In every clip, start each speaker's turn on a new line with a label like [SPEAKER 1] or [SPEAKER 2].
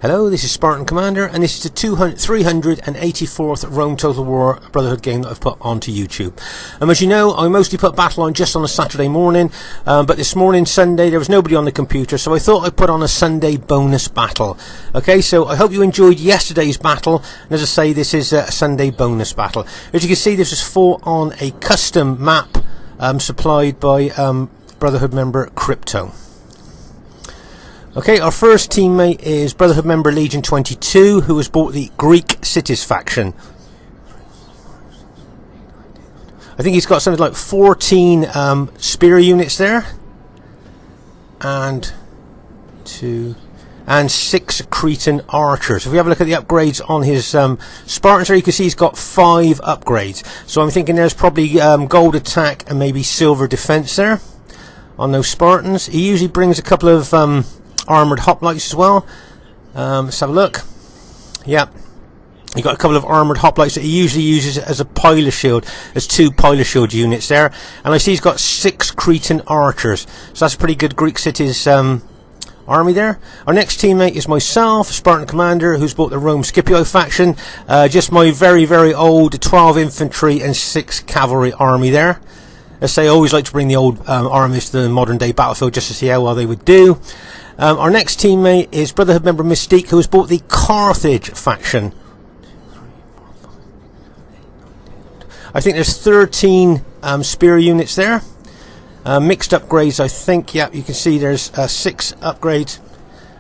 [SPEAKER 1] Hello, this is Spartan Commander, and this is the 384th Rome Total War Brotherhood game that I've put onto YouTube. As you know, I mostly put Battle on just on a Saturday morning, but this morning, Sunday, there was nobody on the computer, so I thought I'd put on a Sunday bonus battle. Okay, so I hope you enjoyed yesterday's battle, and as I say, this is a Sunday bonus battle. As you can see, this is fought on a custom map supplied by Brotherhood member Crypto. Okay, our first teammate is Brotherhood member Legion 22, who has bought the Greek Cities faction. I think he's got something like 14 spear units there, and 6 Cretan archers. If we have a look at the upgrades on his Spartans there, you can see he's got 5 upgrades. So I'm thinking there's probably gold attack and maybe silver defense there on those Spartans. He usually brings a couple of armoured hoplites as well. Let's have a look. Yeah, you got a couple of armoured hoplites that he usually uses as a pilot shield. There's 2 pilot shield units there, and I see he's got 6 Cretan archers, so that's a pretty good Greek Cities army there. Our next teammate is myself, Spartan Commander, who's bought the Rome Scipio faction. Just my very old 12 infantry and 6 cavalry army there. As I say, I always like to bring the old armies to the modern day battlefield just to see how well they would do. Our next teammate is Brotherhood member Mystique, who has bought the Carthage faction. I think there's 13 spear units there. Mixed upgrades, I think. Yeah, you can see there's 6 upgrades.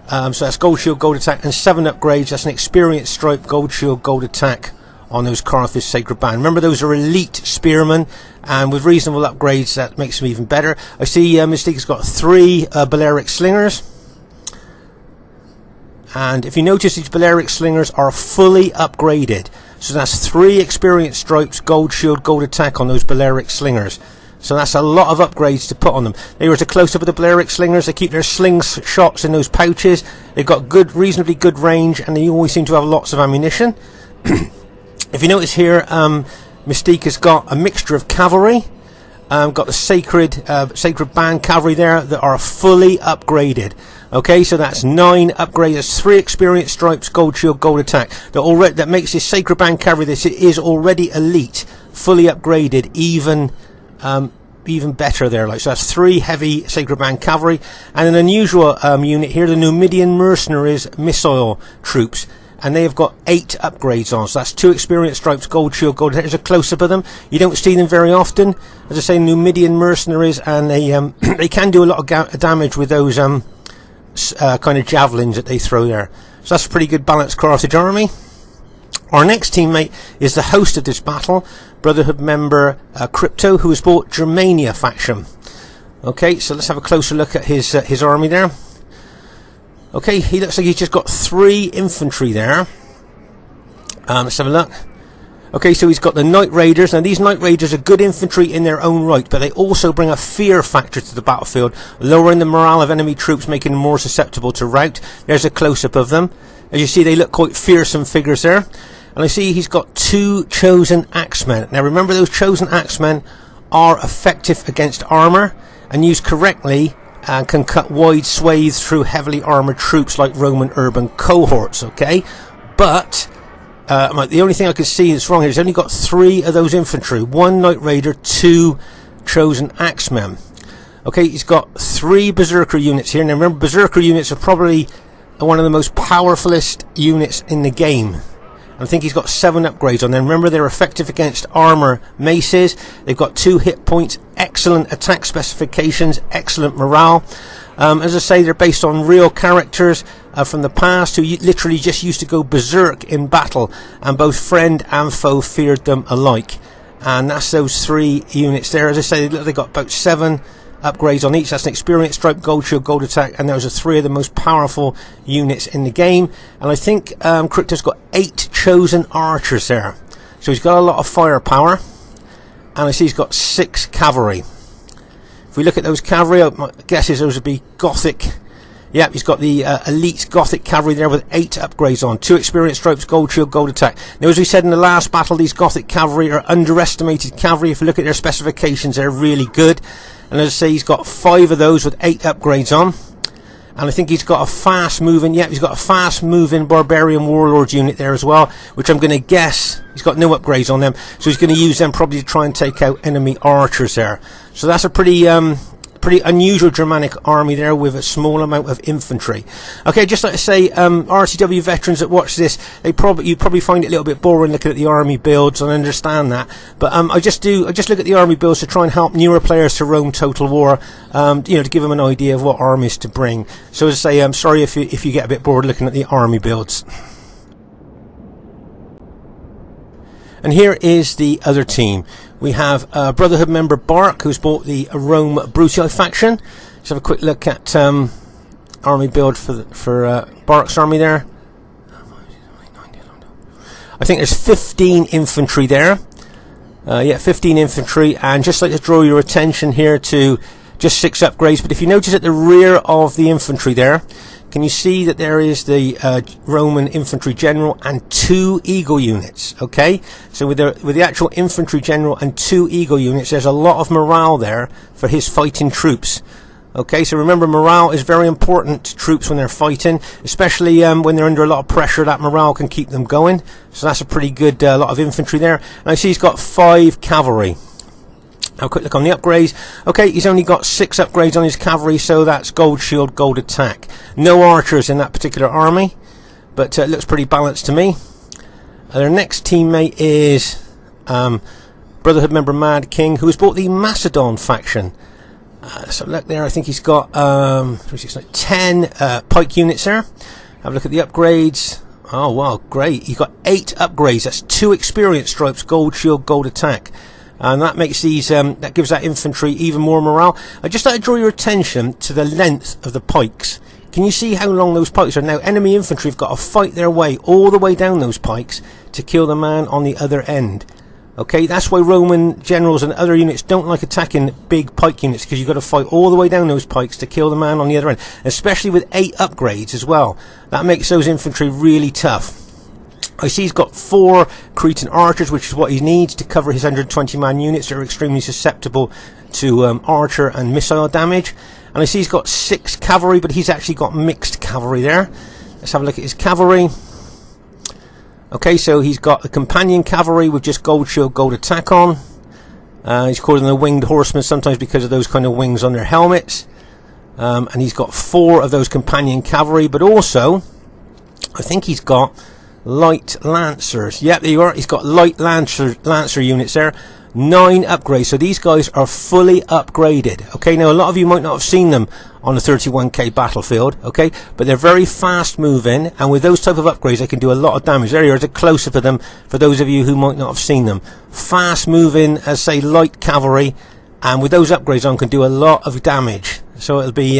[SPEAKER 1] So that's gold shield, gold attack, and 7 upgrades. That's an experience stripe, gold shield, gold attack on those Carthage Sacred Band. Remember, those are elite spearmen, and with reasonable upgrades, that makes them even better. I see Mystique has got 3 Balearic Slingers. And if you notice, these Balearic Slingers are fully upgraded. So that's 3 experience stripes, gold shield, gold attack on those Balearic Slingers. So that's a lot of upgrades to put on them. There is a close-up of the Balearic Slingers. They keep their slingshots in those pouches. They've got reasonably good range, and they always seem to have lots of ammunition. If you notice here, Mystique has got a mixture of cavalry. Got the sacred band cavalry there that are fully upgraded. Okay, so that's 9 upgrades. That's 3 experience stripes, gold shield, gold attack. That makes this sacred band cavalry. This is already elite, fully upgraded, even better there. So that's 3 heavy sacred band cavalry, and an unusual unit here, the Numidian mercenaries missile troops. And they have got 8 upgrades on. So that's 2 experience stripes, gold shield, gold attack. There's a close-up of them. You don't see them very often. As I say, Numidian mercenaries, and they can do a lot of damage with those kind of javelins that they throw there. So that's a pretty good balanced Carthage army. Our next teammate is the host of this battle, Brotherhood member Crypto, who has bought Germania faction. Okay, so let's have a closer look at his army there. Okay, he looks like he's just got 3 infantry there. Let's have a look. Okay, so he's got the Knight Raiders. Now, these Knight Raiders are good infantry in their own right, but they also bring a fear factor to the battlefield, lowering the morale of enemy troops, making them more susceptible to rout. There's a close-up of them. As you see, they look quite fearsome figures there. And I see he's got 2 Chosen Axemen. Now, remember, those Chosen Axemen are effective against armour, and used correctly, and can cut wide swathes through heavily armoured troops like Roman urban cohorts, okay? But the only thing I can see that's wrong here is he's only got 3 of those infantry. 1 Knight Raider, 2 Chosen Axemen. Okay, he's got 3 Berserker units here. Now remember, Berserker units are probably one of the most powerfulest units in the game. I think he's got 7 upgrades on them. Remember, they're effective against armor maces. They've got 2 hit points, excellent attack specifications, excellent morale. As I say, they're based on real characters from the past who literally just used to go berserk in battle, and both friend and foe feared them alike. And that's those 3 units there. As I say, they've got about 7 upgrades on each. That's an experience stripe, gold shield, gold attack, and those are 3 of the most powerful units in the game. And I think Crypto's got 8 chosen archers there, so he's got a lot of firepower. And I see he's got 6 cavalry. If we look at those cavalry, my guess is those would be Gothic. Yep, he's got the elite Gothic cavalry there with 8 upgrades on. 2 experience stripes, gold shield, gold attack. Now, as we said in the last battle, these Gothic cavalry are underestimated cavalry. If you look at their specifications, they're really good. And as I say, he's got 5 of those with 8 upgrades on. And I think he's got a fast-moving, he's got a fast-moving Barbarian Warlord unit there as well, which I'm going to guess he's got no upgrades on them, so he's going to use them probably to try and take out enemy archers there. So that's a pretty unusual Germanic army there with a small amount of infantry. Okay, just like to say, RTW veterans that watch this, you'd probably find it a little bit boring looking at the army builds, and I understand that. But I just look at the army builds to try and help newer players to roam Total War, to give them an idea of what armies to bring. So as I say, I'm sorry if you get a bit bored looking at the army builds. And here is the other team. We have Brotherhood member Bark, who's bought the Rome Brutii faction. Let's have a quick look at army build for Bark's army there. I think there's 15 infantry there. 15 infantry, and just like to draw your attention here to just 6 upgrades. But if you notice at the rear of the infantry there, can you see that there is the Roman infantry general and 2 eagle units? Okay, so with the actual infantry general and 2 eagle units, there's a lot of morale there for his fighting troops. Okay, so remember, morale is very important to troops when they're fighting, especially when they're under a lot of pressure. That morale can keep them going. So that's a pretty good lot of infantry there. And I see he's got 5 cavalry. Have a quick look on the upgrades. Okay, he's only got 6 upgrades on his cavalry, so that's gold shield, gold attack. No archers in that particular army, but it looks pretty balanced to me. Their next teammate is Brotherhood member Mad King, who has bought the Macedon faction. So look there, I think he's got 10 pike units there. Have a look at the upgrades. Oh wow, great. He's got 8 upgrades. That's 2 experience stripes, gold shield, gold attack. And that makes these, that gives that infantry even more morale. I'd just like to draw your attention to the length of the pikes. Can you see how long those pikes are? Now, enemy infantry have got to fight their way all the way down those pikes to kill the man on the other end. Okay, that's why Roman generals and other units don't like attacking big pike units, because you've got to fight all the way down those pikes to kill the man on the other end. Especially with 8 upgrades as well. That makes those infantry really tough. I see he's got 4 Cretan archers, which is what he needs to cover his 120-man units that are extremely susceptible to archer and missile damage. And I see he's got 6 cavalry, but he's actually got mixed cavalry there. Let's have a look at his cavalry. Okay, so he's got the companion cavalry with just gold shield, gold attack on. He's called them the winged horsemen, sometimes because of those kind of wings on their helmets. And he's got 4 of those companion cavalry, but also I think he's got light lancers. Yep, there you are. He's got light lancer units there. 9 upgrades. So these guys are fully upgraded. Okay, now a lot of you might not have seen them on the 31k battlefield. Okay, but they're very fast moving, and with those type of upgrades they can do a lot of damage. There you are, a close-up of them for those of you who might not have seen them. Fast moving, as say, light cavalry, and with those upgrades on can do a lot of damage. So it'll be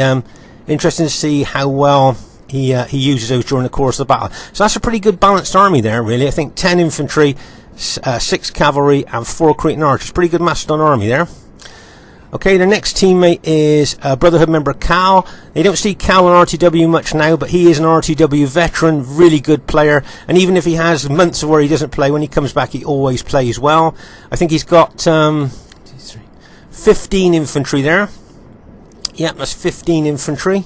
[SPEAKER 1] interesting to see how well he uses those during the course of the battle. So that's a pretty good balanced army there, really. I think 10 infantry, 6 cavalry, and 4 Cretan archers. Pretty good Macedon army there. Okay, the next teammate is Brotherhood member Cal. They don't see Cal on RTW much now, but he is an RTW veteran, really good player. And even if he has months where he doesn't play, when he comes back he always plays well. I think he's got 15 infantry there. Yep, that's 15 infantry.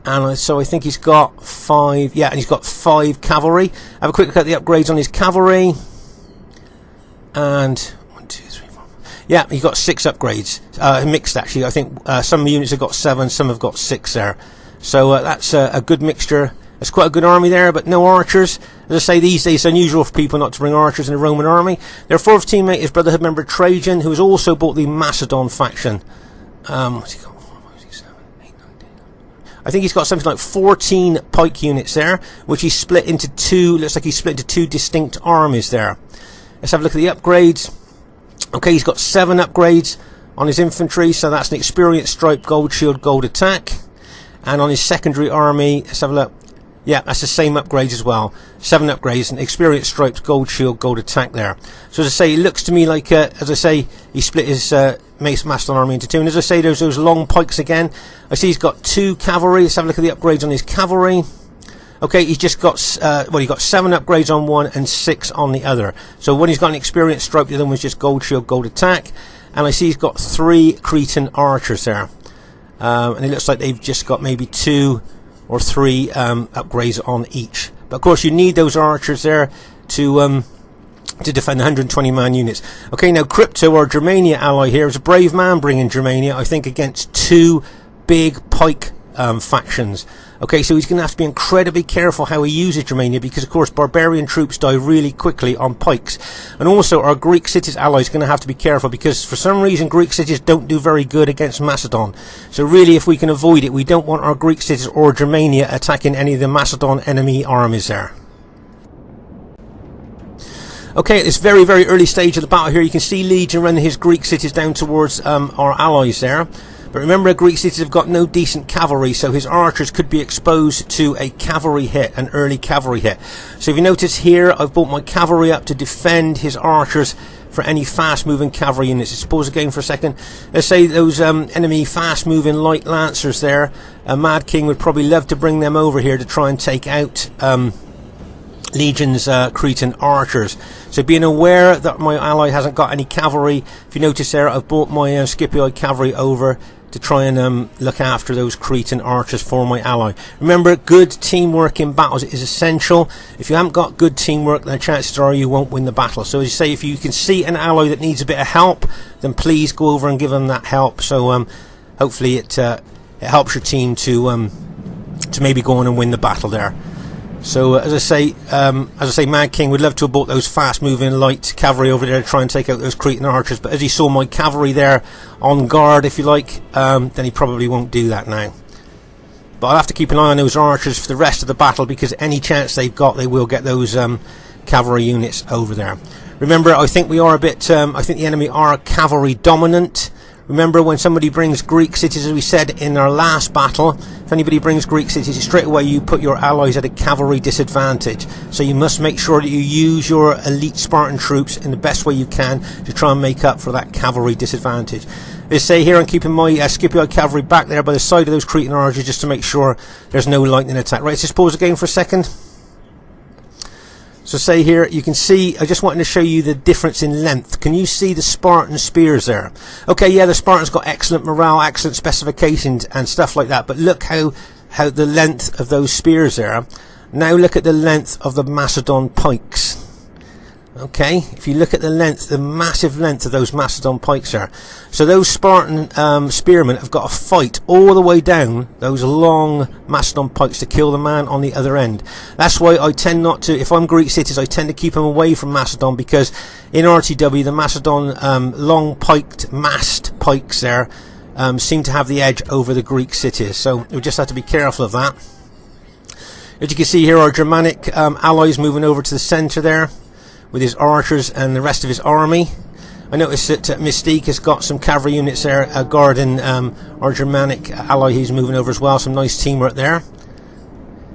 [SPEAKER 1] And so I think he's got 5, and he's got 5 cavalry. Have a quick look at the upgrades on his cavalry. And 1, 2, 3, 4. Yeah, he's got 6 upgrades. Mixed actually. I think some units have got 7, some have got 6 there. So that's a good mixture. It's quite a good army there, but no archers. As I say, these days it's unusual for people not to bring archers in the Roman army. Their 4th teammate is Brotherhood member Trajan, who has also bought the Macedon faction. What's he got? I think he's got something like 14 pike units there, which he's split into 2, looks like he's split into 2 distinct armies there. Let's have a look at the upgrades. Okay, he's got 7 upgrades on his infantry, so that's an experienced stripe, gold shield, gold attack. And on his secondary army, let's have a look. Yeah, that's the same upgrades as well. 7 upgrades, and experienced stripes, gold shield, gold attack there. So as I say, it looks to me like, as I say, he split his Macedon army into 2. And as I say, there's those long pikes again. I see he's got 2 cavalry. Let's have a look at the upgrades on his cavalry. Okay, he's just got, he's got 7 upgrades on one and 6 on the other. So when he's got an experienced stripe, the other one's just gold shield, gold attack. And I see he's got 3 Cretan archers there. and it looks like they've just got maybe 2 or 3 upgrades on each. But of course you need those archers there to defend 120 man units. Okay, now Crypto, our Germania ally here, is a brave man bringing Germania, I think, against 2 big pike factions. Okay, so he's going to have to be incredibly careful how he uses Germania, because of course barbarian troops die really quickly on pikes. And also our Greek cities allies are going to have to be careful, because for some reason Greek cities don't do very good against Macedon. So really, if we can avoid it, we don't want our Greek cities or Germania attacking any of the Macedon enemy armies there. Okay, at this very, very early stage of the battle here, you can see Legion running his Greek cities down towards our allies there. But remember, Greek cities have got no decent cavalry, so his archers could be exposed to a cavalry hit, an early cavalry hit. So if you notice here, I've brought my cavalry up to defend his archers for any fast-moving cavalry units. Let's pause again for a second. Let's say those enemy fast-moving light lancers there. Mad King would probably love to bring them over here to try and take out Legion's Cretan archers. So being aware that my ally hasn't got any cavalry, if you notice there, I've brought my Scipio cavalry over to try and look after those Cretan archers for my ally. Remember, good teamwork in battles is essential. If you haven't got good teamwork, then chances are you won't win the battle. So as you say, if you can see an ally that needs a bit of help, then please go over and give them that help. So hopefully it helps your team to maybe go on and win the battle there. So as I say, Mad King would love to have brought those fast-moving light cavalry over there to try and take out those Cretan archers. But as he saw my cavalry there on guard, if you like, then he probably won't do that now. But I'll have to keep an eye on those archers for the rest of the battle, because any chance they've got, they will get those cavalry units over there. Remember, I think we are a bit. I think the enemy are cavalry dominant. Remember, when somebody brings Greek cities, as we said in our last battle, if anybody brings Greek cities, straight away you put your allies at a cavalry disadvantage. So you must make sure that you use your elite Spartan troops in the best way you can to try and make up for that cavalry disadvantage. Let's say here I'm keeping my Scipio cavalry back there by the side of those Cretan archers, just to make sure there's no lightning attack. Right, let's just pause again for a second. So say here, you can see, I just wanted to show you the difference in length. Can you see the Spartan spears there? Okay, yeah, the Spartans got excellent morale, excellent specifications and stuff like that, but look how the length of those spears there. Now look at the length of the Macedon pikes. Okay, if you look at the length, the massive length of those Macedon pikes there. So those Spartan spearmen have got to fight all the way down those long Macedon pikes to kill the man on the other end. That's why I tend not to, if I'm Greek cities, I tend to keep them away from Macedon, because in RTW, the Macedon long piked mast pikes there seem to have the edge over the Greek cities. So we just have to be careful of that. As you can see here, our Germanic allies moving over to the centre there with his archers and the rest of his army. I noticed that Mystique has got some cavalry units there guarding our Germanic ally. He's moving over as well. Some nice teamwork there.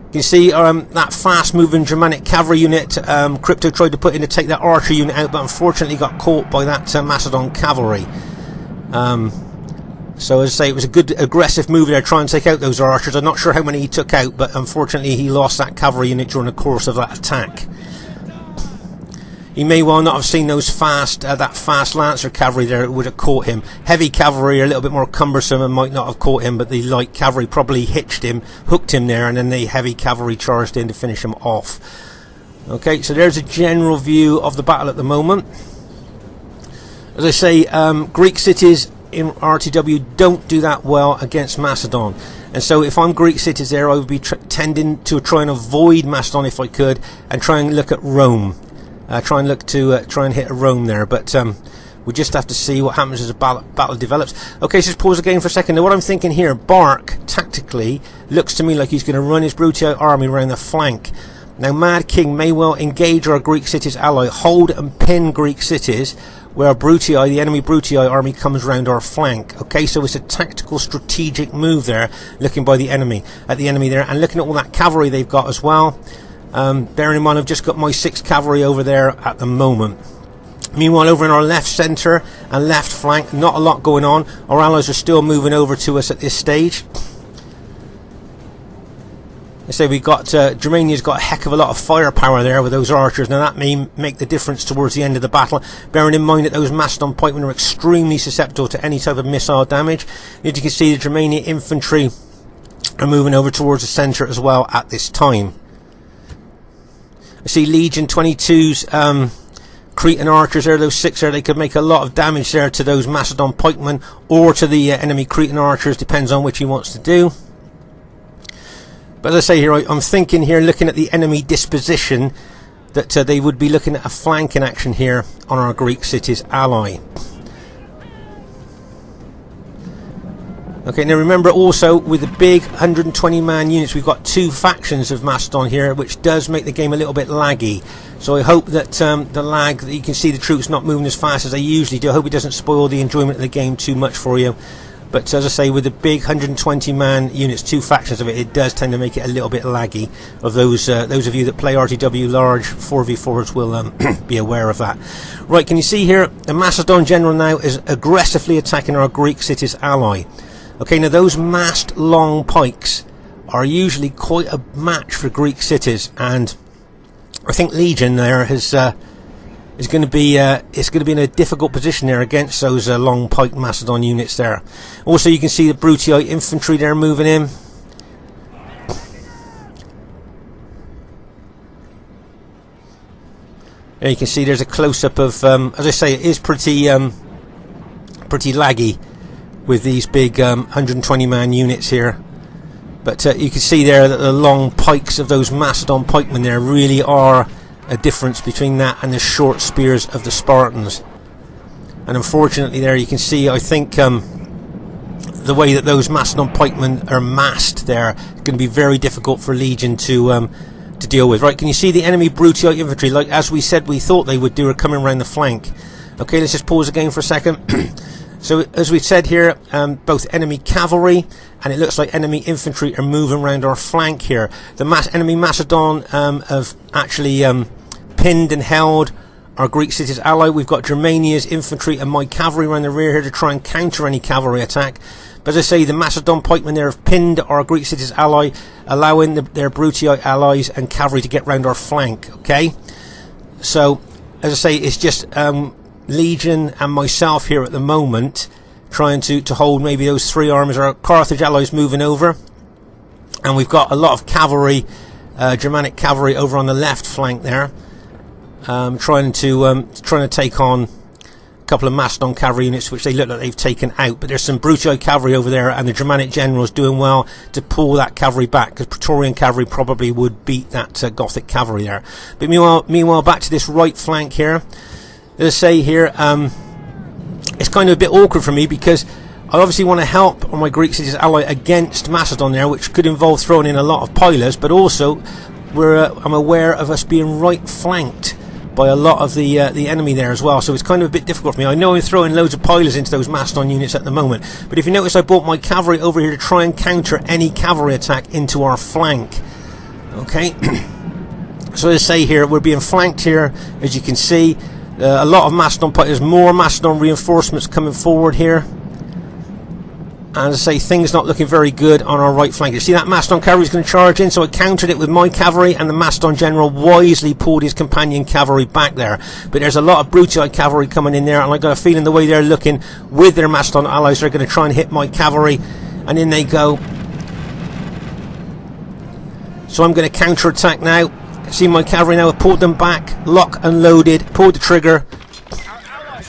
[SPEAKER 1] You can see that fast-moving Germanic cavalry unit Crypto tried to put in to take that archer unit out, but unfortunately got caught by that Macedon cavalry. So as I say, it was a good aggressive move there, trying to take out those archers. I'm not sure how many he took out, but unfortunately he lost that cavalry unit during the course of that attack. He may well not have seen those that fast Lancer cavalry there. It would have caught him. Heavy cavalry are a little bit more cumbersome and might not have caught him, but the light cavalry probably hitched him, hooked him there, and then the heavy cavalry charged in to finish him off. Okay, so there's a general view of the battle at the moment. As I say, Greek cities in RTW don't do that well against Macedon. And so if I'm Greek cities there, I would be tending to try and avoid Macedon if I could, and try and look at Rome. Try and hit a Rome there, but we just have to see what happens as the battle develops. Okay, so just pause again for a second. Now what I'm thinking here, Bark tactically looks to me like he's going to run his Brutii army around the flank. Now Mad King may well engage our Greek cities ally, hold and pin Greek cities, where Brutii, the enemy Brutii army, comes round our flank. Okay, so it's a tactical strategic move there, looking by the enemy there, and looking at all that cavalry they've got as well. Bearing in mind, I've just got my 6 cavalry over there at the moment. Meanwhile, over in our left centre and left flank, not a lot going on. Our allies are still moving over to us at this stage. Let's say we've got Germania's got a heck of a lot of firepower there with those archers. Now that may make the difference towards the end of the battle, bearing in mind that those Macedon pikemen are extremely susceptible to any type of missile damage. As you can see, the Germania infantry are moving over towards the centre as well at this time. I see Legion 22's Cretan archers there, those 6 there, they could make a lot of damage there to those Macedon pikemen or to the enemy Cretan archers, depends on which he wants to do. But as I say here, I'm thinking here, looking at the enemy disposition, that they would be looking at a flanking action here on our Greek city's ally. Okay, now remember also, with the big 120 man units, we've got 2 factions of Macedon here, which does make the game a little bit laggy. So I hope that the lag, that you can see the troops not moving as fast as they usually do, I hope it doesn't spoil the enjoyment of the game too much for you. But as I say, with the big 120 man units, 2 factions of it, it does tend to make it a little bit laggy. Of those of you that play RTW large 4v4s will be aware of that. Right, can you see here, the Macedon general now is aggressively attacking our Greek city's ally. Okay, now those massed long pikes are usually quite a match for Greek cities, and I think Legion there is going to be in a difficult position there against those long pike Macedon units there. Also, you can see the Brutii infantry there moving in. There you can see there's a close-up of, as I say, it is pretty laggy with these big 120 man units here. But you can see there that the long pikes of those Macedon pikemen there really are a difference between that and the short spears of the Spartans. And unfortunately there you can see, I think the way that those Macedon pikemen are massed there is going to be very difficult for Legion to deal with. Right, can you see the enemy Brutii infantry, like as we said we thought they would do, are coming around the flank. Okay, let's just pause again for a second. So as we said here, both enemy cavalry and it looks like enemy infantry are moving around our flank here. The enemy Macedon have actually pinned and held our Greek city's ally. We've got Germania's infantry and my cavalry around the rear here to try and counter any cavalry attack. But as I say, the Macedon pikemen there have pinned our Greek city's ally, allowing their Brutii allies and cavalry to get round our flank. Okay, so as I say, it's just Legion and myself here at the moment trying to hold maybe those 3 armies. Our Carthage allies moving over, and we've got a lot of cavalry, Germanic cavalry over on the left flank there, trying to take on a couple of Macedon cavalry units which they look like they've taken out. But there's some Brutii cavalry over there, and the Germanic generals doing well to pull that cavalry back, because Praetorian cavalry probably would beat that Gothic cavalry there. But meanwhile back to this right flank here. As I say here, it's kind of a bit awkward for me, because I obviously want to help on my Greek city's ally against Macedon there, which could involve throwing in a lot of pilots, but also I'm aware of us being right flanked by a lot of the enemy there as well, so it's kind of a bit difficult for me. I know I'm throwing loads of pilots into those Macedon units at the moment, but if you notice, I brought my cavalry over here to try and counter any cavalry attack into our flank. Okay, so as I say here, we're being flanked here, as you can see. A lot of Macedon, there's more Macedon reinforcements coming forward here. And as I say, things not looking very good on our right flank. You see that Macedon cavalry is going to charge in, so I countered it with my cavalry, and the Macedon general wisely pulled his companion cavalry back there. But there's a lot of Brutii cavalry coming in there, and I got a feeling the way they're looking with their Macedon allies, they're going to try and hit my cavalry, and in they go. So I'm going to counter attack now. See my cavalry now have pulled them back, lock and loaded, pulled the trigger,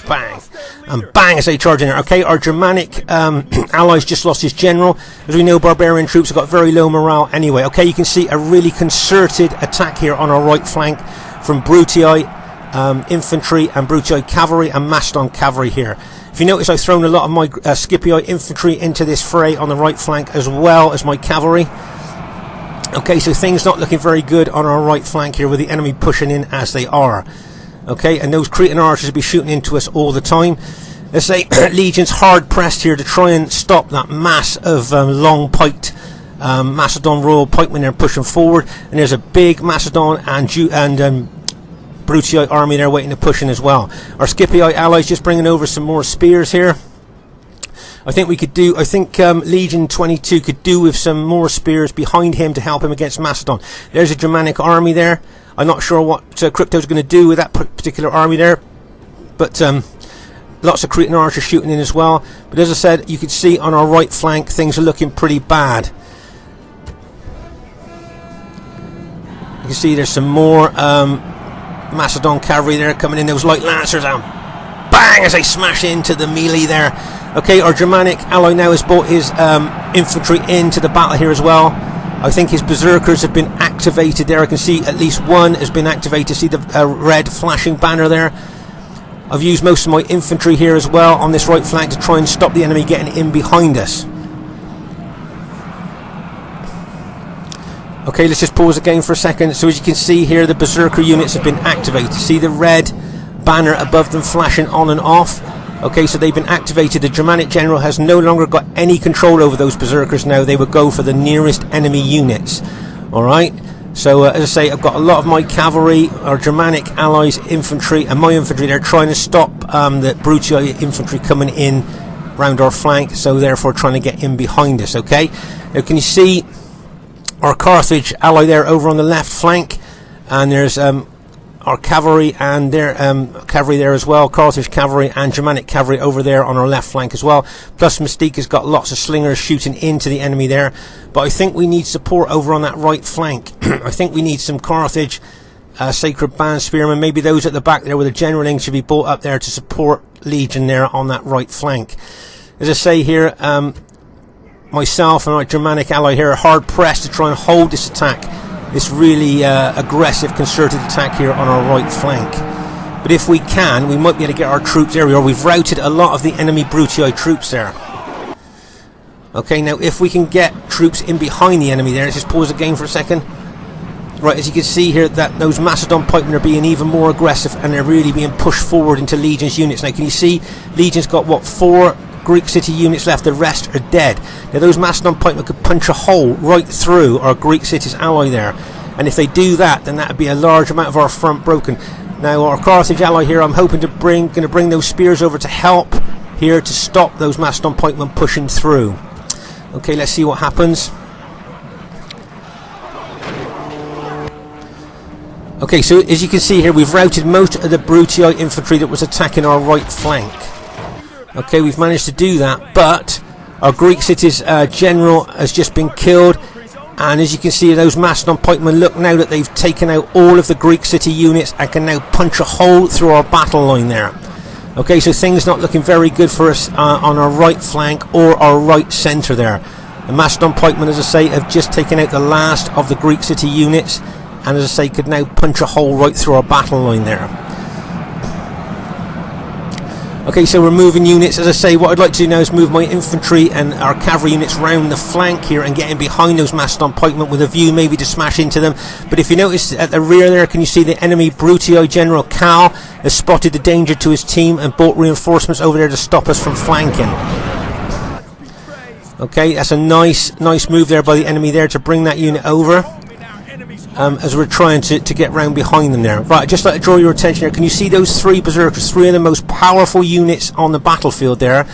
[SPEAKER 1] bang, and bang as they charge in there. Okay, our Germanic allies just lost his general. As we know, barbarian troops have got very low morale anyway. Okay, you can see a really concerted attack here on our right flank from Brutii infantry and Brutii cavalry and Macedon cavalry here. If you notice, I've thrown a lot of my Scipii infantry into this fray on the right flank as well as my cavalry. Okay, so things not looking very good on our right flank here, with the enemy pushing in as they are. Okay, and those Cretan archers will be shooting into us all the time. Let's say Legion's hard pressed here to try and stop that mass of long piked Macedon royal pikemen there pushing forward. And there's a big Macedon and Brutii army there waiting to push in as well. Our Scipii allies just bringing over some more spears here. I think Legion 22 could do with some more spears behind him to help him against Macedon. There's a Germanic army there. I'm not sure what Crypto's going to do with that particular army there, but lots of Cretan archers shooting in as well. But as I said, you can see on our right flank things are looking pretty bad. You can see there's some more Macedon cavalry there coming in. Those light lancers, bang, as they smash into the melee there. Okay, our Germanic ally now has brought his infantry into the battle here as well. I think his berserkers have been activated there. I can see at least one has been activated. See the red flashing banner there. I've used most of my infantry here as well on this right flank to try and stop the enemy getting in behind us. Okay, let's just pause the game for a second. So as you can see here, the berserker units have been activated. See the red banner above them flashing on and off. Okay, so they've been activated. The Germanic general has no longer got any control over those berserkers now. They would go for the nearest enemy units. Alright, so as I say, I've got a lot of my cavalry, our Germanic allies' infantry, and my infantry. They're trying to stop the Brutii infantry coming in round our flank, so therefore trying to get in behind us. Okay, now can you see our Carthage ally there over on the left flank, and there's our cavalry and their cavalry there as well, Carthage cavalry and Germanic cavalry over there on our left flank as well. Plus Mystique has got lots of slingers shooting into the enemy there. But I think we need support over on that right flank. I think we need some Carthage Sacred Band spearmen. Maybe those at the back there with the generaling should be brought up there to support Legion there on that right flank. As I say here, myself and my Germanic ally here are hard pressed to try and hold this attack. This really aggressive concerted attack here on our right flank. But if we can, we might be able to get our troops there. We've routed a lot of the enemy Brutii troops there. Okay, now if we can get troops in behind the enemy there, let's just pause the game for a second. Right, as you can see here, that those Macedon pikemen are being even more aggressive, and they're really being pushed forward into Legion's units. Now can you see Legion's got what, 4 Greek city units left, the rest are dead. Now those Macedon pikemen could punch a hole right through our Greek city's ally there, and if they do that, then that would be a large amount of our front broken. Now our Carthage ally here, I'm hoping to bring those spears over to help here to stop those Macedon pikemen pushing through. Okay, let's see what happens. Okay, so as you can see here, we've routed most of the Brutii infantry that was attacking our right flank. Okay, we've managed to do that, but our Greek city's general has just been killed, and as you can see, those Macedon pikemen look now that they've taken out all of the Greek city units and can now punch a hole through our battle line there. Okay, so things not looking very good for us on our right flank or our right centre there. The Macedon pikemen, as I say, have just taken out the last of the Greek city units, and as I say, could now punch a hole right through our battle line there. Okay, so we're moving units. As I say, what I'd like to do now is move my infantry and our cavalry units round the flank here and get in behind those Macedon pikemen with a view maybe to smash into them. But if you notice at the rear there, can you see the enemy Brutii general Cal has spotted the danger to his team and brought reinforcements over there to stop us from flanking. Okay, that's a nice move there by the enemy there to bring that unit over. As we're trying to get round behind them there. Right, I'd just like to draw your attention here. Can you see those 3 berserkers, 3 of the most powerful units on the battlefield there,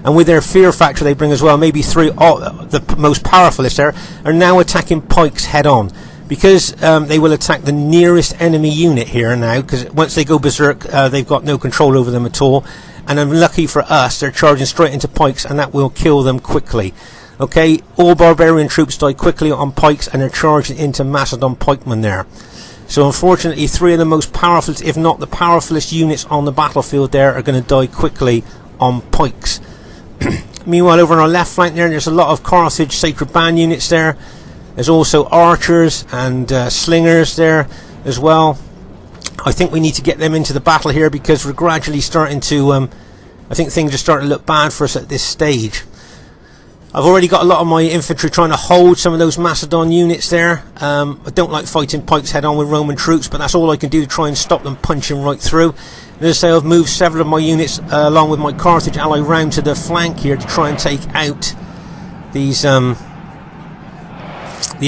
[SPEAKER 1] and with their fear factor they bring as well, maybe 3 of the most powerfulest there, are now attacking pikes head on. Because they will attack the nearest enemy unit here now, because once they go berserk, they've got no control over them at all. And unlucky for us, they're charging straight into pikes, and that will kill them quickly. Okay, all barbarian troops die quickly on pikes, and they're charging into Macedon pikemen there. So unfortunately, 3 of the most powerful, if not the powerfulest units on the battlefield there, are going to die quickly on pikes. Meanwhile, over on our left flank there's a lot of Carthage Sacred Band units there. There's also archers and slingers there as well. I think we need to get them into the battle here, because we're gradually starting to I think things are starting to look bad for us at this stage. I've already got a lot of my infantry trying to hold some of those Macedon units there. I don't like fighting pikes head on with Roman troops, but that's all I can do to try and stop them punching right through. And as I say, I've moved several of my units along with my Carthage ally round to the flank here to try and take out these the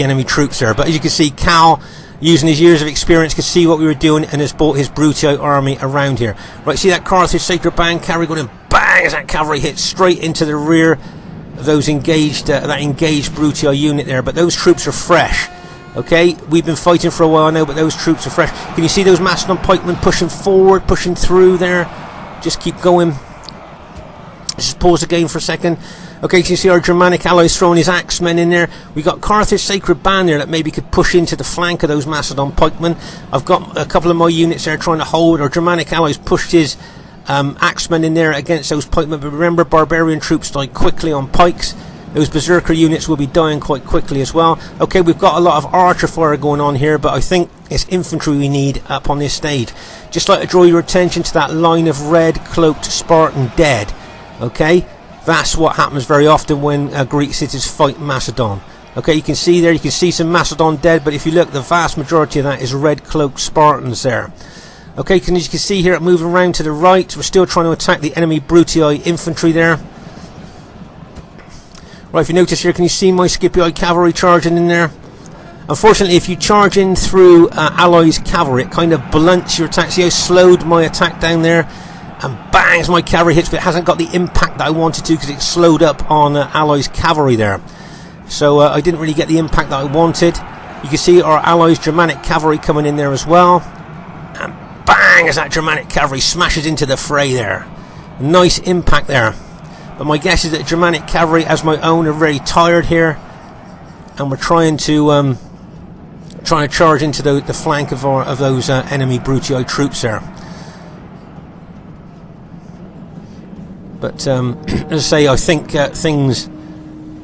[SPEAKER 1] enemy troops there. But as you can see, Cal using his years of experience, could see what we were doing and has brought his Brutii army around here. Right, see that Carthage Sacred Band cavalry going in, bang, as that cavalry hits straight into the rear of those engaged, that engaged Brutii unit there. But those troops are fresh. Okay, we've been fighting for a while now, but those troops are fresh. Can you see those Macedon pikemen pushing forward, pushing through there? Just keep going. Just pause the game for a second. Okay, so you see our Germanic allies throwing his axemen in there. We got Carthage Sacred Band there that maybe could push into the flank of those Macedon pikemen. I've got a couple of my units there trying to hold. Our Germanic allies pushed his axemen in there against those pikemen. But remember, barbarian troops die quickly on pikes. Those berserker units will be dying quite quickly as well. Okay, we've got a lot of archer fire going on here, but I think it's infantry we need up on this stage. Just like to draw your attention to that line of red cloaked Spartan dead. Okay, that's what happens very often when Greek cities fight Macedon. Okay, you can see there, you can see some Macedon dead, but if you look, the vast majority of that is red cloaked Spartans there. Okay, as you can see here, moving around to the right, we're still trying to attack the enemy Brutii infantry there. Right, if you notice here, can you see my Scipii cavalry charging in there? Unfortunately, if you charge in through allies cavalry, it kind of blunts your attack. See how I slowed my attack down there? And bangs, my cavalry hits, but it hasn't got the impact that I wanted to because it slowed up on allies cavalry there. So I didn't really get the impact that I wanted. You can see our allies Germanic cavalry coming in there as well. And bang, as that Germanic cavalry smashes into the fray there. Nice impact there. But my guess is that Germanic cavalry, as my own, are very tired here. And we're trying to charge into the flank of those enemy Brutii troops there. But as I say, I think things,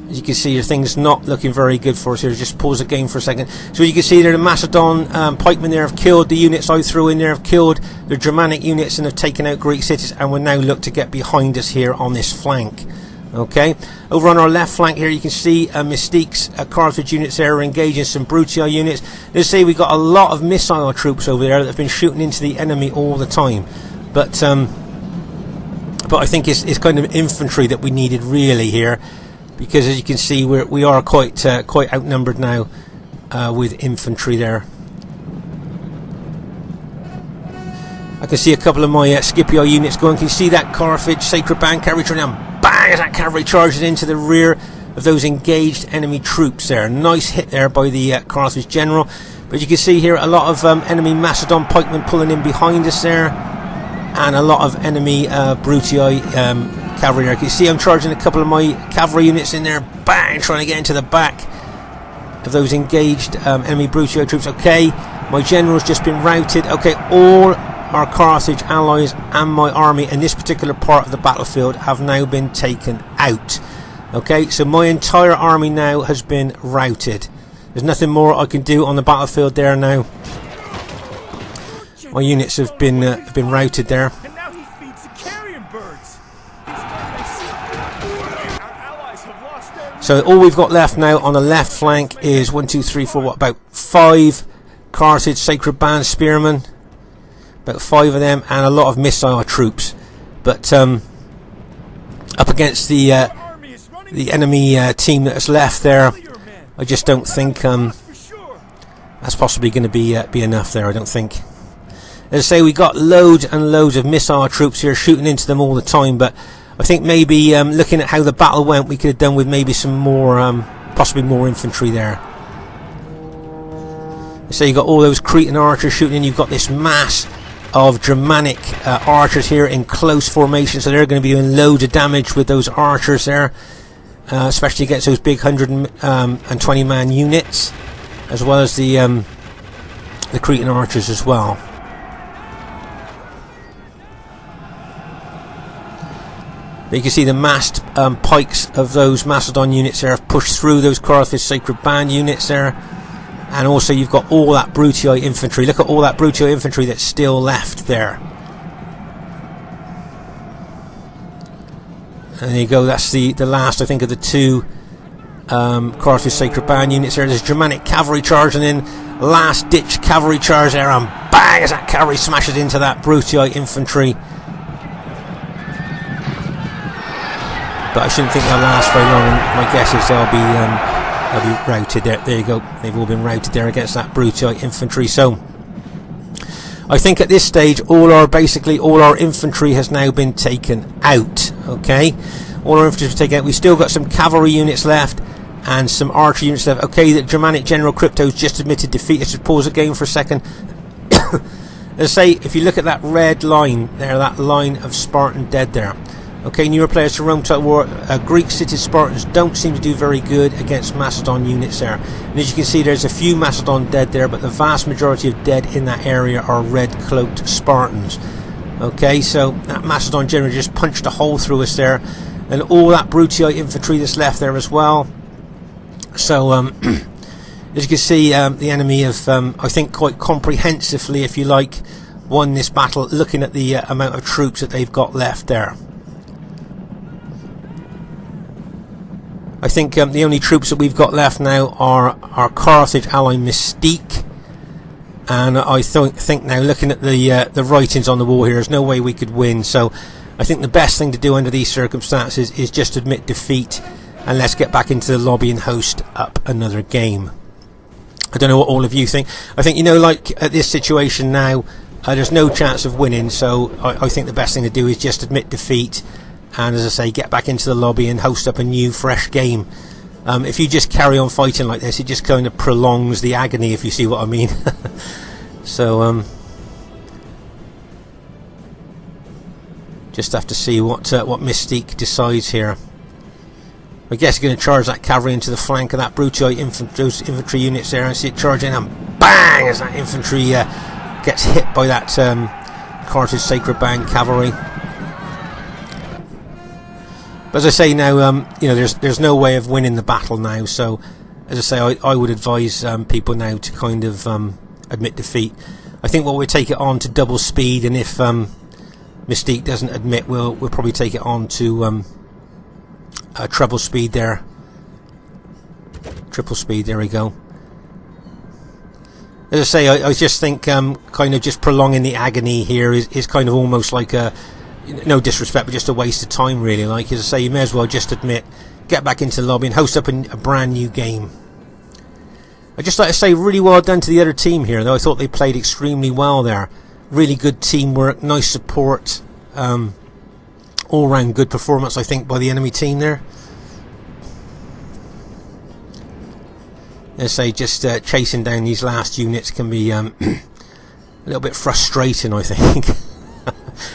[SPEAKER 1] as you can see, things not looking very good for us here. Just pause the game for a second. So you can see there, the Macedon pikemen there have killed the units I threw in there, have killed the Germanic units and have taken out Greek cities, and will now look to get behind us here on this flank. Okay, over on our left flank here, you can see Mystique's Carthage units there are engaging some Brutii units. Let's say we got a lot of missile troops over there that have been shooting into the enemy all the time. But I think it's kind of infantry that we needed really here, because as you can see, we are quite outnumbered now with infantry there. I can see a couple of my Scipii units going. Can you see that Carthage Sacred Band cavalry turning down? Bang! As that cavalry charges into the rear of those engaged enemy troops there. Nice hit there by the Carthage general. But you can see here a lot of enemy Macedon pikemen pulling in behind us there, and a lot of enemy Brutii cavalry there. You can see I'm charging a couple of my cavalry units in there, bang, trying to get into the back of those engaged enemy Brutii troops. Okay, my general's just been routed. Okay, all our Carthage allies and my army in this particular part of the battlefield have now been taken out. Okay, so my entire army now has been routed. There's nothing more I can do on the battlefield there now. My units have been routed there.
[SPEAKER 2] And now he feeds the carrion birds.
[SPEAKER 1] So all we've got left now on the left flank is 1, 2, 3, 4, what, about 5 Carthage Sacred Band spearmen. About 5 of them, and a lot of missile troops. But up against the enemy team that's left there, I just don't think that's possibly going to be enough there. I don't think. As I say, we got loads and loads of missile troops here shooting into them all the time, but I think maybe looking at how the battle went, we could have done with maybe some more, possibly more infantry there. So you got all those Cretan archers shooting in. You've got this mass of Germanic archers here in close formation, so they're going to be doing loads of damage with those archers there, especially against those big 120 man units, as well as the Cretan archers as well. But you can see the massed pikes of those Macedon units there have pushed through those Carthage Sacred Band units there. And also you've got all that Brutii infantry. Look at all that Brutii infantry that's still left there. And there you go, that's the last, I think, of the 2 Carthage Sacred Band units there. There's Germanic cavalry charging in. Last ditch cavalry charge there, and bang, as that cavalry smashes into that Brutii infantry. But I shouldn't think they'll last very long. My guess is they'll They'll be routed there. There you go. They've all been routed there against that Brutii infantry. So I think at this stage basically all our infantry has now been taken out. Okay, all our infantry has been taken out. We've still got some cavalry units left and some archer units left. Okay, the Germanic General Crypto's just admitted defeat. Let's just pause the game for a second. As I say, if you look at that red line there, that line of Spartan dead there. Okay, newer players to Rome Title War, Greek city Spartans don't seem to do very good against Macedon units there. And as you can see, there's a few Macedon dead there, but the vast majority of dead in that area are red-cloaked Spartans. Okay, so that Macedon general just punched a hole through us there, and all that Brutii infantry that's left there as well. So, as you can see, the enemy have, I think, quite comprehensively, if you like, won this battle, looking at the amount of troops that they've got left there. I think the only troops that we've got left now are our Carthage ally Mystique, and I think now, looking at the writings on the wall here, there's no way we could win. So I think the best thing to do under these circumstances is just admit defeat, and let's get back into the lobby and host up another game. I don't know what all of you think. I think, you know, like at this situation now, there's no chance of winning, so I think the best thing to do is just admit defeat, and as I say, get back into the lobby and host up a new fresh game. If you just carry on fighting like this, it just kind of prolongs the agony, if you see what I mean. So just have to see what Mystique decides here. I guess you're going to charge that cavalry into the flank of that Brutii infantry units there, and see it charging, and bang, as that infantry gets hit by that Carthage Sacred Band cavalry. But as I say now, you know, there's no way of winning the battle now. So, as I say, I would advise people now to kind of admit defeat. I think we'll take it on to double speed, and if Mystique doesn't admit, we'll probably take it on to treble speed there. Triple speed. There we go. As I say, I just think kind of just prolonging the agony here is kind of almost like a, no disrespect, but just a waste of time, really. Like, as I say, you may as well just admit, get back into the lobby and host up a brand new game. I'd just like to say, really well done to the other team here, though. I thought they played extremely well there. Really good teamwork, nice support, all round good performance, I think, by the enemy team there. As I say, just chasing down these last units can be a little bit frustrating, I think.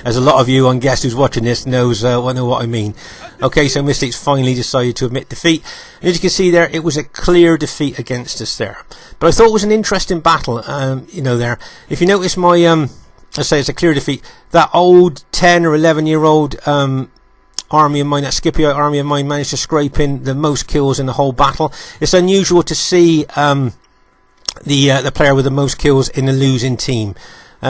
[SPEAKER 1] As a lot of you, on guest who's watching this, know what I mean. Okay, so Mystique's finally decided to admit defeat. And as you can see there, it was a clear defeat against us there. But I thought it was an interesting battle, you know, there. If you notice my, I say it's a clear defeat, that old 10 or 11-year-old army of mine, that Scipio army of mine, managed to scrape in the most kills in the whole battle. It's unusual to see the player with the most kills in the losing team.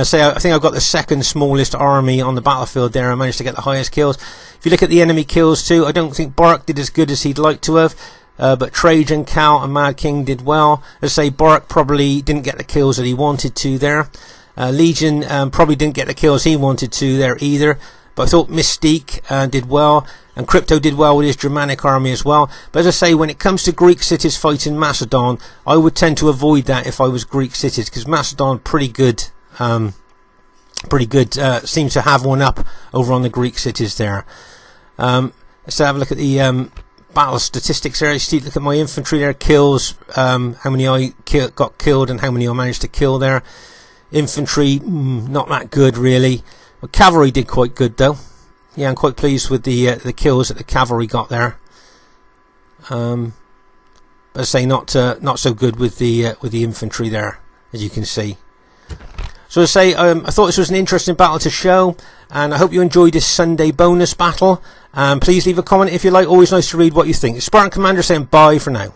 [SPEAKER 1] So I think I've got the second smallest army on the battlefield there. I managed to get the highest kills. If you look at the enemy kills too, I don't think Barak did as good as he'd like to have, but Trajan, Cal and Mad King did well. As I say, Barak probably didn't get the kills that he wanted to there. Legion probably didn't get the kills he wanted to there either, but I thought Mystique did well, and Crypto did well with his Germanic army as well. But as I say, when it comes to Greek cities fighting Macedon, I would tend to avoid that if I was Greek cities, because Macedon pretty good, seems to have one up over on the Greek cities there. Let's have a look at the battle statistics there. You look at my infantry there, kills, how many I got killed and how many I managed to kill there. Infantry, not that good really. Well, cavalry did quite good though. Yeah, I'm quite pleased with the kills that the cavalry got there. But I say not so good with the infantry there, as you can see. So as I say, I thought this was an interesting battle to show, and I hope you enjoyed this Sunday bonus battle. Please leave a comment if you like. Always nice to read what you think. Spartan Commander saying bye for now.